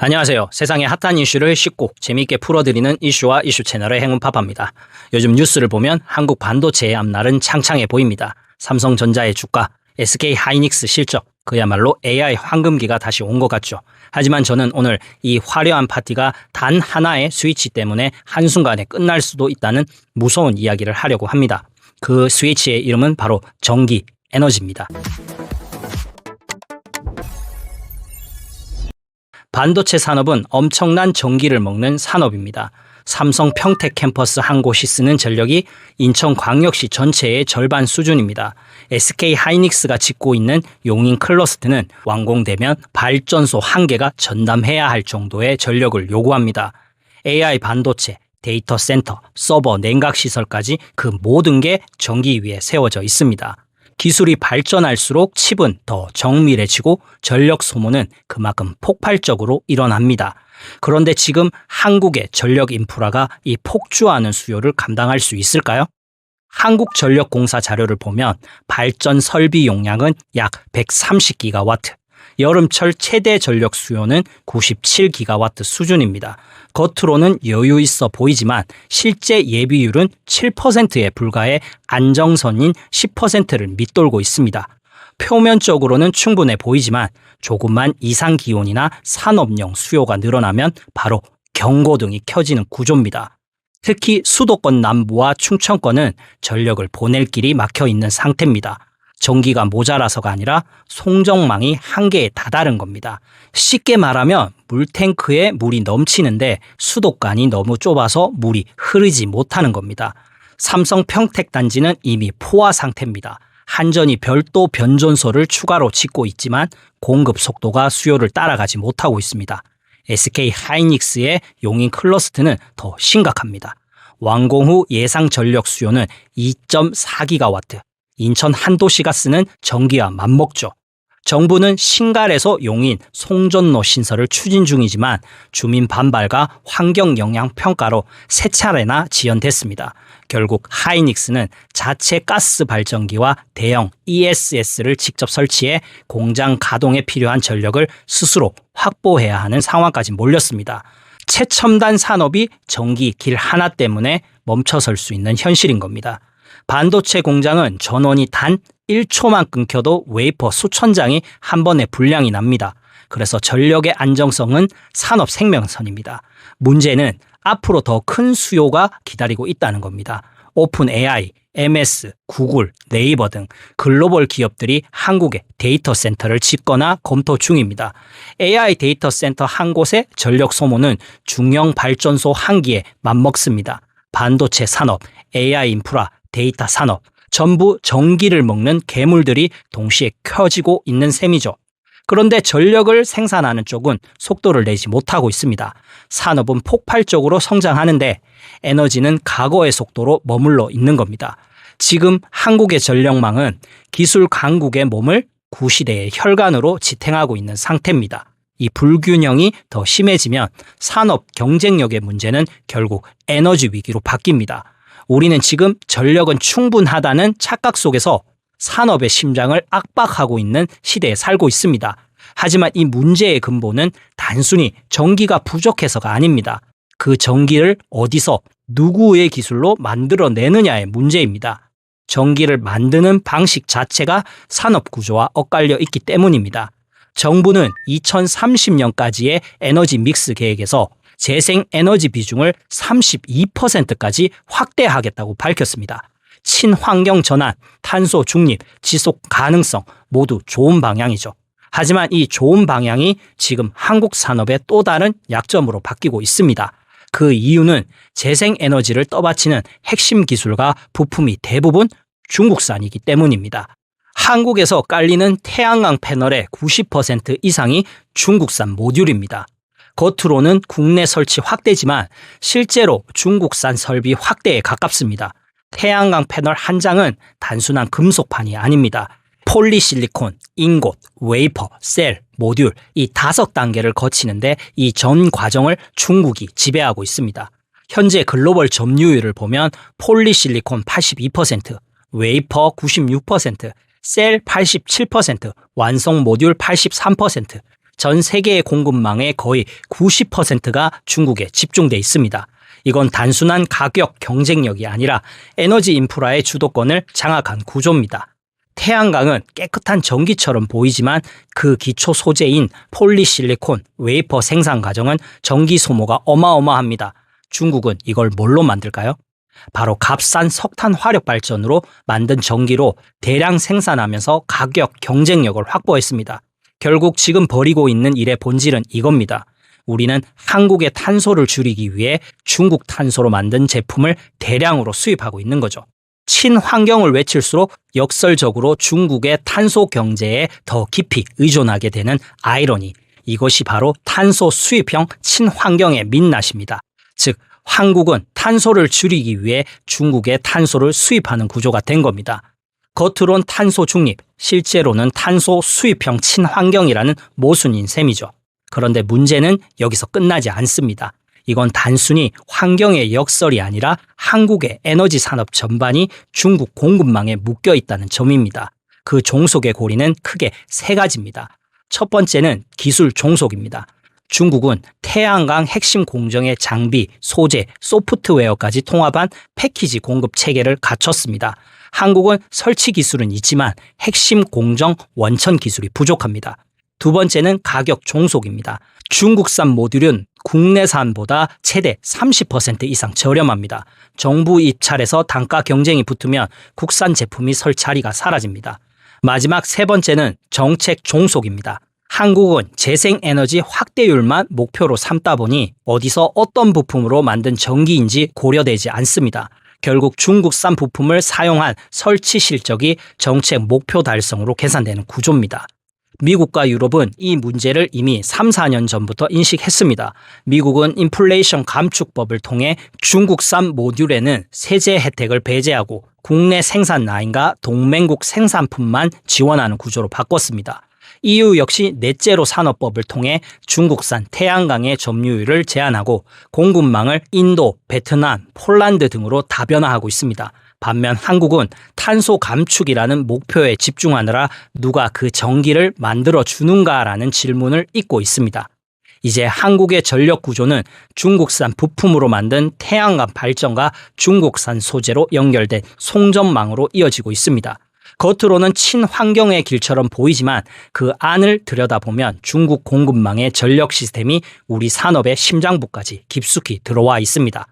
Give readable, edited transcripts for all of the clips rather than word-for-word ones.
안녕하세요. 세상의 핫한 이슈를 쉽고 재미있게 풀어드리는 이슈와 이슈 채널의 행운파파입니다. 요즘 뉴스를 보면 한국 반도체의 앞날은 창창해 보입니다. 삼성전자의 주가, SK 하이닉스 실적, 그야말로 AI 황금기가 다시 온 것 같죠. 하지만 저는 오늘 이 화려한 파티가 단 하나의 스위치 때문에 한순간에 끝날 수도 있다는 무서운 이야기를 하려고 합니다. 그 스위치의 이름은 바로 전기, 에너지입니다. 반도체 산업은 엄청난 전기를 먹는 산업입니다. 삼성 평택 캠퍼스 한 곳이 쓰는 전력이 인천광역시 전체의 절반 수준입니다. SK 하이닉스가 짓고 있는 용인 클러스트는 완공되면 발전소 한 개가 전담해야 할 정도의 전력을 요구합니다. AI 반도체, 데이터 센터, 서버, 냉각 시설까지 그 모든 게 전기 위에 세워져 있습니다. 기술이 발전할수록 칩은 더 정밀해지고 전력 소모는 그만큼 폭발적으로 일어납니다. 그런데 지금 한국의 전력 인프라가 이 폭주하는 수요를 감당할 수 있을까요? 한국전력공사 자료를 보면 발전 설비 용량은 약 130기가와트, 여름철 최대 전력 수요는 97기가와트 수준입니다. 겉으로는 여유 있어 보이지만 실제 예비율은 7%에 불과해 안정선인 10%를 밑돌고 있습니다. 표면적으로는 충분해 보이지만 조금만 이상 기온이나 산업용 수요가 늘어나면 바로 경고등이 켜지는 구조입니다. 특히 수도권 남부와 충청권은 전력을 보낼 길이 막혀 있는 상태입니다. 전기가 모자라서가 아니라 송정망이 한계에 다다른 겁니다. 쉽게 말하면 물탱크에 물이 넘치는데 수도관이 너무 좁아서 물이 흐르지 못하는 겁니다. 삼성 평택 단지는 이미 포화 상태입니다. 한전이 별도 변전소를 추가로 짓고 있지만 공급 속도가 수요를 따라가지 못하고 있습니다. SK 하이닉스의 용인 클러스트는 더 심각합니다. 완공 후 예상 전력 수요는 2.4기가와트. 인천 한도시가 쓰는 전기와 맞먹죠. 정부는 신갈에서 용인, 송전로 신설을 추진 중이지만 주민 반발과 환경영향평가로 3차례나 지연됐습니다. 결국 하이닉스는 자체 가스 발전기와 대형 ESS를 직접 설치해 공장 가동에 필요한 전력을 스스로 확보해야 하는 상황까지 몰렸습니다. 최첨단 산업이 전기 길 하나 때문에 멈춰설 수 있는 현실인 겁니다. 반도체 공장은 전원이 단 1초만 끊겨도 웨이퍼 수천 장이 한 번에 불량이 납니다. 그래서 전력의 안정성은 산업 생명선입니다. 문제는 앞으로 더 큰 수요가 기다리고 있다는 겁니다. 오픈 AI, MS, 구글, 네이버 등 글로벌 기업들이 한국에 데이터 센터를 짓거나 검토 중입니다. AI 데이터 센터 한 곳의 전력 소모는 중형 발전소 한 기에 맞먹습니다. 반도체 산업, AI 인프라, 데이터 산업, 전부 전기를 먹는 괴물들이 동시에 켜지고 있는 셈이죠. 그런데 전력을 생산하는 쪽은 속도를 내지 못하고 있습니다. 산업은 폭발적으로 성장하는데 에너지는 과거의 속도로 머물러 있는 겁니다. 지금 한국의 전력망은 기술 강국의 몸을 구시대의 혈관으로 지탱하고 있는 상태입니다. 이 불균형이 더 심해지면 산업 경쟁력의 문제는 결국 에너지 위기로 바뀝니다. 우리는 지금 전력은 충분하다는 착각 속에서 산업의 심장을 압박하고 있는 시대에 살고 있습니다. 하지만 이 문제의 근본은 단순히 전기가 부족해서가 아닙니다. 그 전기를 어디서 누구의 기술로 만들어내느냐의 문제입니다. 전기를 만드는 방식 자체가 산업 구조와 엇갈려 있기 때문입니다. 정부는 2030년까지의 에너지 믹스 계획에서 재생에너지 비중을 32%까지 확대하겠다고 밝혔습니다. 친환경 전환, 탄소 중립, 지속 가능성 모두 좋은 방향이죠. 하지만 이 좋은 방향이 지금 한국 산업의 또 다른 약점으로 바뀌고 있습니다. 그 이유는 재생에너지를 떠받치는 핵심 기술과 부품이 대부분 중국산이기 때문입니다. 한국에서 깔리는 태양광 패널의 90% 이상이 중국산 모듈입니다. 겉으로는 국내 설치 확대지만 실제로 중국산 설비 확대에 가깝습니다. 태양광 패널 한 장은 단순한 금속판이 아닙니다. 폴리실리콘, 인곳, 웨이퍼, 셀, 모듈 이 5단계를 거치는데 이 전 과정을 중국이 지배하고 있습니다. 현재 글로벌 점유율을 보면 폴리실리콘 82%, 웨이퍼 96%, 셀 87%, 완성 모듈 83%, 전 세계의 공급망의 거의 90%가 중국에 집중돼 있습니다. 이건 단순한 가격 경쟁력이 아니라 에너지 인프라의 주도권을 장악한 구조입니다. 태양광은 깨끗한 전기처럼 보이지만 그 기초 소재인 폴리실리콘 웨이퍼 생산 과정은 전기 소모가 어마어마합니다. 중국은 이걸 뭘로 만들까요? 바로 값싼 석탄 화력 발전으로 만든 전기로 대량 생산하면서 가격 경쟁력을 확보했습니다. 결국 지금 벌이고 있는 일의 본질은 이겁니다. 우리는 한국의 탄소를 줄이기 위해 중국 탄소로 만든 제품을 대량으로 수입하고 있는 거죠. 친환경을 외칠수록 역설적으로 중국의 탄소 경제에 더 깊이 의존하게 되는 아이러니. 이것이 바로 탄소 수입형 친환경의 민낯입니다. 즉, 한국은 탄소를 줄이기 위해 중국의 탄소를 수입하는 구조가 된 겁니다. 겉으론 탄소 중립, 실제로는 탄소 수입형 친환경이라는 모순인 셈이죠. 그런데 문제는 여기서 끝나지 않습니다. 이건 단순히 환경의 역설이 아니라 한국의 에너지 산업 전반이 중국 공급망에 묶여 있다는 점입니다. 그 종속의 고리는 크게 세 가지입니다. 첫 번째는 기술 종속입니다. 중국은 태양광 핵심 공정의 장비, 소재, 소프트웨어까지 통합한 패키지 공급 체계를 갖췄습니다. 한국은 설치 기술은 있지만 핵심 공정 원천 기술이 부족합니다. 두 번째는 가격 종속입니다. 중국산 모듈은 국내산보다 최대 30% 이상 저렴합니다. 정부 입찰에서 단가 경쟁이 붙으면 국산 제품이 설 자리가 사라집니다. 마지막 세 번째는 정책 종속입니다. 한국은 재생에너지 확대율만 목표로 삼다 보니 어디서 어떤 부품으로 만든 전기인지 고려되지 않습니다. 결국 중국산 부품을 사용한 설치 실적이 정책 목표 달성으로 계산되는 구조입니다. 미국과 유럽은 이 문제를 이미 3, 4년 전부터 인식했습니다. 미국은 인플레이션 감축법을 통해 중국산 모듈에는 세제 혜택을 배제하고 국내 생산 라인과 동맹국 생산품만 지원하는 구조로 바꿨습니다. EU 역시 넷제로 산업법을 통해 중국산 태양광의 점유율을 제한하고 공급망을 인도, 베트남, 폴란드 등으로 다변화하고 있습니다. 반면 한국은 탄소 감축이라는 목표에 집중하느라 누가 그 전기를 만들어 주는가라는 질문을 잇고 있습니다. 이제 한국의 전력 구조는 중국산 부품으로 만든 태양광 발전과 중국산 소재로 연결된 송전망으로 이어지고 있습니다. 겉으로는 친환경의 길처럼 보이지만 그 안을 들여다보면 중국 공급망의 전력 시스템이 우리 산업의 심장부까지 깊숙이 들어와 있습니다.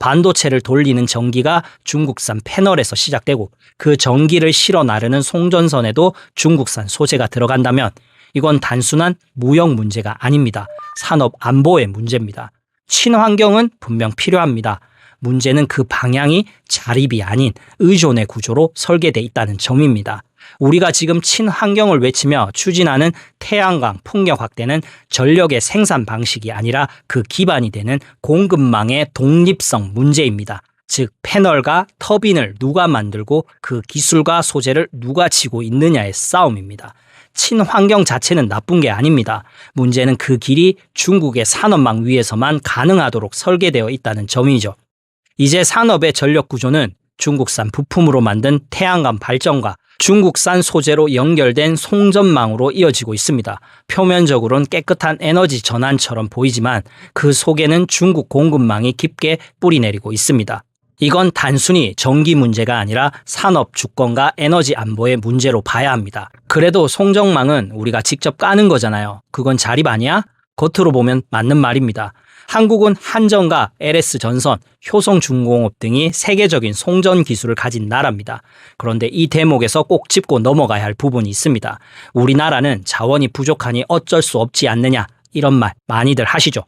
반도체를 돌리는 전기가 중국산 패널에서 시작되고 그 전기를 실어 나르는 송전선에도 중국산 소재가 들어간다면 이건 단순한 무역 문제가 아닙니다. 산업 안보의 문제입니다. 친환경은 분명 필요합니다. 문제는 그 방향이 자립이 아닌 의존의 구조로 설계돼 있다는 점입니다. 우리가 지금 친환경을 외치며 추진하는 태양광 풍력 확대는 전력의 생산 방식이 아니라 그 기반이 되는 공급망의 독립성 문제입니다. 즉 패널과 터빈을 누가 만들고 그 기술과 소재를 누가 지고 있느냐의 싸움입니다. 친환경 자체는 나쁜 게 아닙니다. 문제는 그 길이 중국의 산업망 위에서만 가능하도록 설계되어 있다는 점이죠. 이제 산업의 전력 구조는 중국산 부품으로 만든 태양광 발전과 중국산 소재로 연결된 송전망으로 이어지고 있습니다. 표면적으로는 깨끗한 에너지 전환처럼 보이지만 그 속에는 중국 공급망이 깊게 뿌리내리고 있습니다. 이건 단순히 전기 문제가 아니라 산업 주권과 에너지 안보의 문제로 봐야 합니다. 그래도 송전망은 우리가 직접 까는 거잖아요. 그건 자립 아니야? 겉으로 보면 맞는 말입니다. 한국은 한전과 LS전선, 효성중공업 등이 세계적인 송전 기술을 가진 나라입니다. 그런데 이 대목에서 꼭 짚고 넘어가야 할 부분이 있습니다. 우리나라는 자원이 부족하니 어쩔 수 없지 않느냐 이런 말 많이들 하시죠.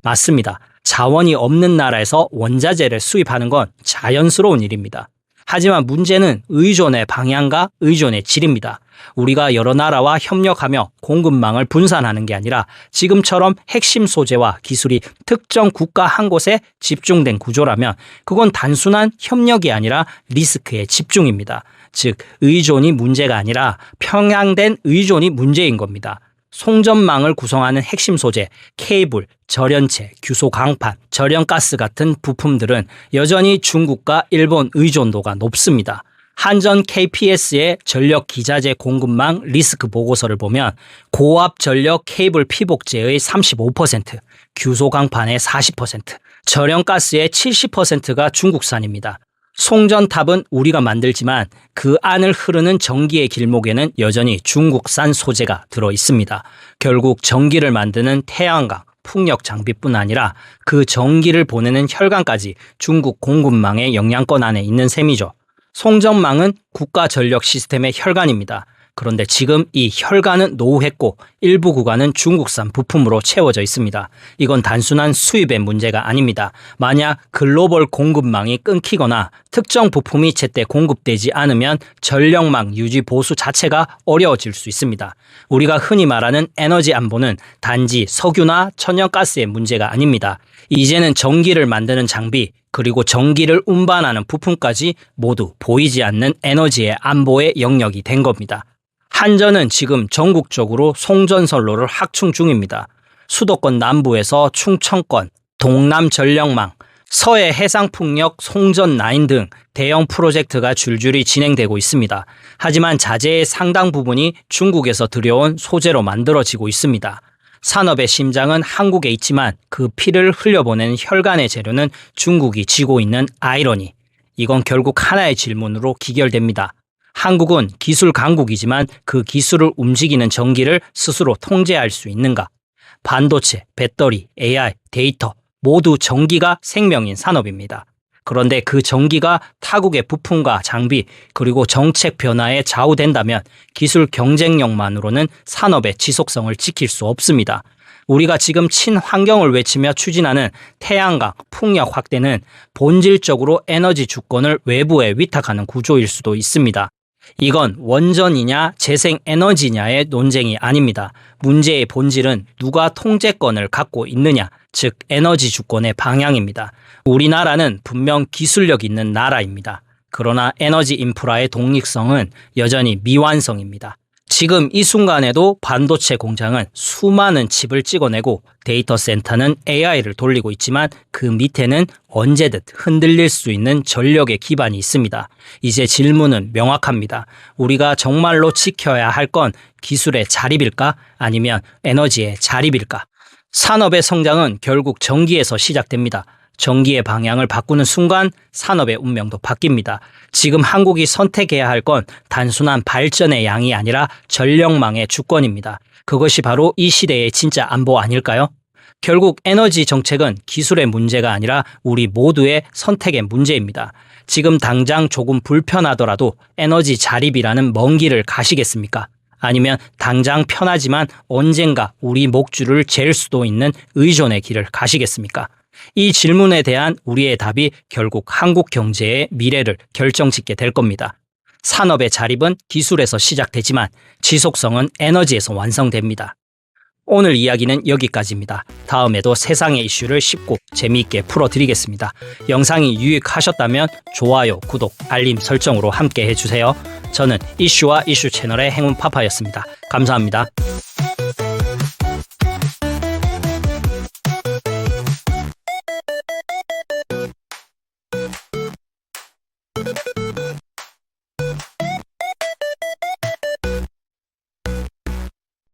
맞습니다. 자원이 없는 나라에서 원자재를 수입하는 건 자연스러운 일입니다. 하지만 문제는 의존의 방향과 의존의 질입니다. 우리가 여러 나라와 협력하며 공급망을 분산하는 게 아니라 지금처럼 핵심 소재와 기술이 특정 국가 한 곳에 집중된 구조라면 그건 단순한 협력이 아니라 리스크의 집중입니다. 즉 의존이 문제가 아니라 평양된 의존이 문제인 겁니다. 송전망을 구성하는 핵심 소재, 케이블, 절연체, 규소 강판, 절연가스 같은 부품들은 여전히 중국과 일본 의존도가 높습니다. 한전 KPS의 전력 기자재 공급망 리스크 보고서를 보면 고압 전력 케이블 피복제의 35%, 규소 강판의 40%, 저렴가스의 70%가 중국산입니다. 송전탑은 우리가 만들지만 그 안을 흐르는 전기의 길목에는 여전히 중국산 소재가 들어 있습니다. 결국 전기를 만드는 태양광, 풍력 장비뿐 아니라 그 전기를 보내는 혈관까지 중국 공급망의 영향권 안에 있는 셈이죠. 송전망은 국가 전력 시스템의 혈관입니다. 그런데 지금 이 혈관은 노후했고 일부 구간은 중국산 부품으로 채워져 있습니다. 이건 단순한 수입의 문제가 아닙니다. 만약 글로벌 공급망이 끊기거나 특정 부품이 제때 공급되지 않으면 전력망 유지 보수 자체가 어려워질 수 있습니다. 우리가 흔히 말하는 에너지 안보는 단지 석유나 천연가스의 문제가 아닙니다. 이제는 전기를 만드는 장비, 그리고 전기를 운반하는 부품까지 모두 보이지 않는 에너지의 안보의 영역이 된 겁니다. 한전은 지금 전국적으로 송전선로를 확충 중입니다. 수도권 남부에서 충청권, 동남 전력망, 서해 해상풍력 송전 라인 등 대형 프로젝트가 줄줄이 진행되고 있습니다. 하지만 자재의 상당 부분이 중국에서 들여온 소재로 만들어지고 있습니다. 산업의 심장은 한국에 있지만 그 피를 흘려보내는 혈관의 재료는 중국이 쥐고 있는 아이러니. 이건 결국 하나의 질문으로 기결됩니다. 한국은 기술 강국이지만 그 기술을 움직이는 전기를 스스로 통제할 수 있는가? 반도체, 배터리, AI, 데이터 모두 전기가 생명인 산업입니다. 그런데 그 전기가 타국의 부품과 장비 그리고 정책 변화에 좌우된다면 기술 경쟁력만으로는 산업의 지속성을 지킬 수 없습니다. 우리가 지금 친환경을 외치며 추진하는 태양광, 풍력 확대는 본질적으로 에너지 주권을 외부에 위탁하는 구조일 수도 있습니다. 이건 원전이냐 재생에너지냐의 논쟁이 아닙니다. 문제의 본질은 누가 통제권을 갖고 있느냐, 즉 에너지 주권의 방향입니다. 우리나라는 분명 기술력 있는 나라입니다. 그러나 에너지 인프라의 독립성은 여전히 미완성입니다. 지금 이 순간에도 반도체 공장은 수많은 칩을 찍어내고 데이터 센터는 AI를 돌리고 있지만 그 밑에는 언제든 흔들릴 수 있는 전력의 기반이 있습니다. 이제 질문은 명확합니다. 우리가 정말로 지켜야 할 건 기술의 자립일까? 아니면 에너지의 자립일까? 산업의 성장은 결국 전기에서 시작됩니다. 전기의 방향을 바꾸는 순간 산업의 운명도 바뀝니다. 지금 한국이 선택해야 할 건 단순한 발전의 양이 아니라 전력망의 주권입니다. 그것이 바로 이 시대의 진짜 안보 아닐까요? 결국 에너지 정책은 기술의 문제가 아니라 우리 모두의 선택의 문제입니다. 지금 당장 조금 불편하더라도 에너지 자립이라는 먼 길을 가시겠습니까? 아니면 당장 편하지만 언젠가 우리 목줄을 잴 수도 있는 의존의 길을 가시겠습니까? 이 질문에 대한 우리의 답이 결국 한국 경제의 미래를 결정짓게 될 겁니다. 산업의 자립은 기술에서 시작되지만 지속성은 에너지에서 완성됩니다. 오늘 이야기는 여기까지입니다. 다음에도 세상의 이슈를 쉽고 재미있게 풀어드리겠습니다. 영상이 유익하셨다면 좋아요, 구독, 알림 설정으로 함께 해주세요. 저는 이슈와 이슈 채널의 행운파파였습니다. 감사합니다.